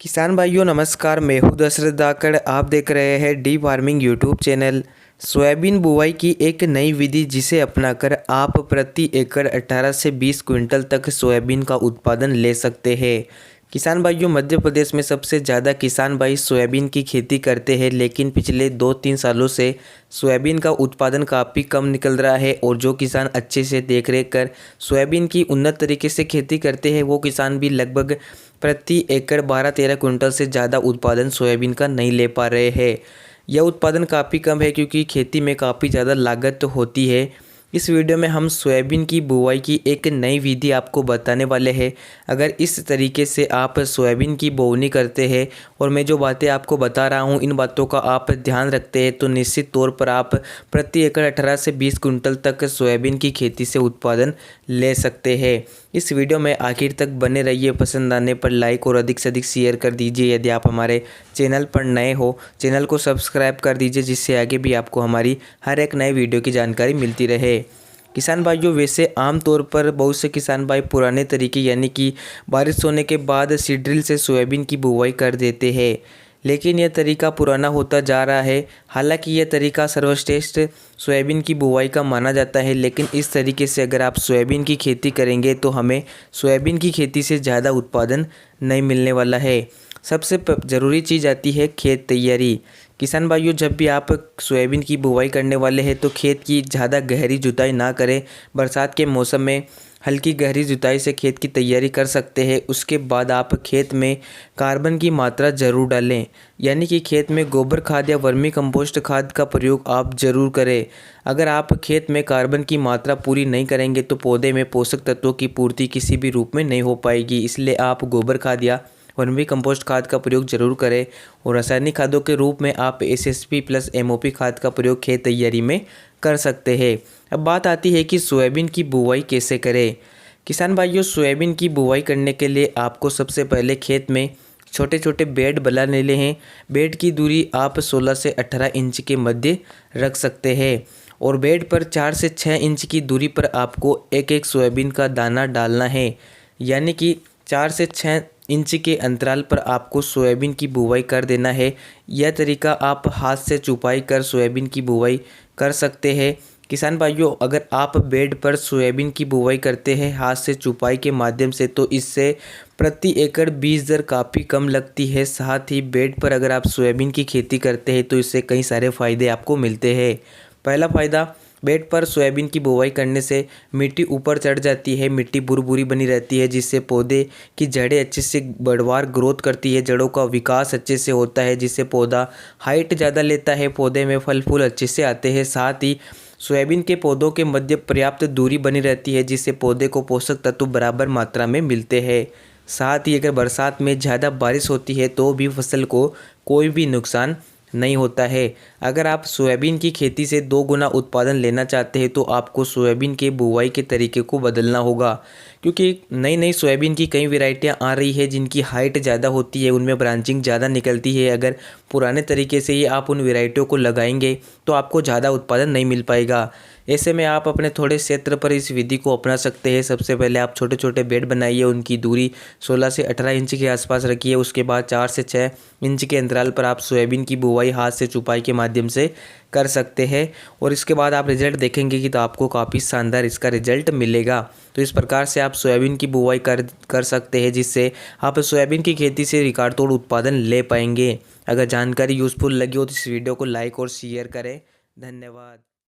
किसान भाइयों नमस्कार। मैं हूं दशरथ धाकड़। आप देख रहे हैं D farming YouTube channel. Soybean बुवाई की एक नई विधि जिसे अपनाकर आप प्रति एकड़ 18 से 20 क्विंटल तक सोयाबीन का उत्पादन ले सकते हैं। किसान भाइयों, मध्य प्रदेश में सबसे ज़्यादा किसान भाई सोयाबीन की खेती करते हैं, लेकिन पिछले 2-3 सालों से सोयाबीन का उत्पादन काफ़ी कम निकल रहा है। और जो किसान अच्छे से देखरेख कर सोयाबीन की उन्नत तरीके से खेती करते हैं वो किसान भी लगभग प्रति एकड़ 12-13 क्विंटल से ज़्यादा उत्पादन सोयाबीन का नहीं ले पा रहे हैं। यह उत्पादन काफ़ी कम है क्योंकि खेती में काफ़ी ज़्यादा लागत होती है। इस वीडियो में हम सोयाबीन की बुवाई की एक नई विधि आपको बताने वाले हैं। अगर इस तरीके से आप सोयाबीन की बोवनी करते हैं और मैं जो बातें आपको बता रहा हूं इन बातों का आप ध्यान रखते हैं तो निश्चित तौर पर आप प्रति एकड़ 18 से 20 क्विंटल तक सोयाबीन की खेती से उत्पादन ले सकते हैं। इस वीडियो में आखिर तक बने रहिए। पसंद आने पर लाइक और अधिक से अधिक शेयर कर दीजिए। यदि आप हमारे चैनल पर नए हो चैनल को सब्सक्राइब कर दीजिए, जिससे आगे भी आपको हमारी हर एक नए वीडियो की जानकारी मिलती रहे। किसान भाइयों, वैसे आमतौर पर बहुत से किसान भाई पुराने तरीके यानी कि बारिश होने के बाद सीड ड्रिल से सोयाबीन की बुवाई कर देते हैं, लेकिन यह तरीका पुराना होता जा रहा है। हालांकि यह तरीका सर्वश्रेष्ठ सोयाबीन की बुवाई का माना जाता है, लेकिन इस तरीके से अगर आप सोयाबीन की खेती करेंगे तो हमें सोयाबीन की खेती से ज़्यादा उत्पादन नहीं मिलने वाला है। सबसे ज़रूरी चीज़ आती है खेत तैयारी। किसान भाइयों, जब भी आप सोयाबीन की बुवाई करने वाले हैं तो खेत की ज़्यादा गहरी जुताई ना करें। बरसात के मौसम में हल्की गहरी जुताई से खेत की तैयारी कर सकते हैं। उसके बाद आप खेत में कार्बन की मात्रा ज़रूर डालें, यानी कि खेत में गोबर खाद या वर्मी कंपोस्ट खाद का प्रयोग आप ज़रूर करें। अगर आप खेत में कार्बन की मात्रा पूरी नहीं करेंगे तो पौधे में पोषक तत्वों की पूर्ति किसी भी रूप में नहीं हो पाएगी। इसलिए आप गोबर खाद या वर्मी कंपोस्ट खाद का प्रयोग जरूर करें। और रासायनिक खादों के रूप में आप एसएसपी प्लस एमओपी खाद का प्रयोग खेत तैयारी में कर सकते हैं। अब बात आती है कि सोयाबीन की बुवाई कैसे करें। किसान भाइयों, सोयाबीन की बुवाई करने के लिए आपको सबसे पहले खेत में छोटे छोटे बेड बना लेने हैं। बेड की दूरी आप 16 से 18 इंच के मध्य रख सकते हैं और बेड पर 4 से 6 इंच की दूरी पर आपको एक एक सोयाबीन का दाना डालना है, यानी कि 4 से 6 इंच के अंतराल पर आपको सोयाबीन की बुवाई कर देना है। यह तरीका आप हाथ से चुपाई कर सोयाबीन की बुवाई कर सकते हैं। किसान भाइयों, अगर आप बेड पर सोयाबीन की बुवाई करते हैं हाथ से चुपाई के माध्यम से तो इससे प्रति एकड़ बीज दर काफ़ी कम लगती है। साथ ही बेड पर अगर आप सोयाबीन की खेती करते हैं तो इससे कई सारे फ़ायदे आपको मिलते हैं। पहला फ़ायदा, बेड पर सोयाबीन की बुवाई करने से मिट्टी ऊपर चढ़ जाती है, मिट्टी भुरभुरी बनी रहती है, जिससे पौधे की जड़ें अच्छे से बढ़वार ग्रोथ करती है, जड़ों का विकास अच्छे से होता है, जिससे पौधा हाइट ज़्यादा लेता है, पौधे में फल फूल अच्छे से आते हैं। साथ ही सोयाबीन के पौधों के मध्य पर्याप्त दूरी बनी रहती है, जिससे पौधे को पोषक तत्व बराबर मात्रा में मिलते हैं। साथ ही अगर बरसात में ज़्यादा बारिश होती है तो भी फसल को कोई भी नुकसान नहीं होता है। अगर आप सोयाबीन की खेती से 2 गुना उत्पादन लेना चाहते हैं तो आपको सोयाबीन के बुवाई के तरीके को बदलना होगा, क्योंकि नई नई सोयाबीन की कई वैरायटियां आ रही है जिनकी हाइट ज़्यादा होती है, उनमें ब्रांचिंग ज़्यादा निकलती है। अगर पुराने तरीके से ही आप उन वैरायटियों को लगाएंगे तो आपको ज़्यादा उत्पादन नहीं मिल पाएगा। ऐसे में आप अपने थोड़े क्षेत्र पर इस विधि को अपना सकते हैं। सबसे पहले आप छोटे छोटे बेड बनाइए, उनकी दूरी 16 से 18 इंच के आसपास रखिए। उसके बाद 4 से 6 इंच के अंतराल पर आप सोयाबीन की बुवाई हाथ से चुपाई के माध्यम से कर सकते हैं और इसके बाद आप रिजल्ट देखेंगे कि तो आपको काफ़ी शानदार इसका रिजल्ट मिलेगा। तो इस प्रकार से आप सोयाबीन की बुवाई कर सकते हैं, जिससे आप सोयाबीन की खेती से रिकॉर्ड तोड़ उत्पादन ले पाएंगे। अगर जानकारी यूज़फुल लगी हो तो इस वीडियो को लाइक और शेयर करें। धन्यवाद।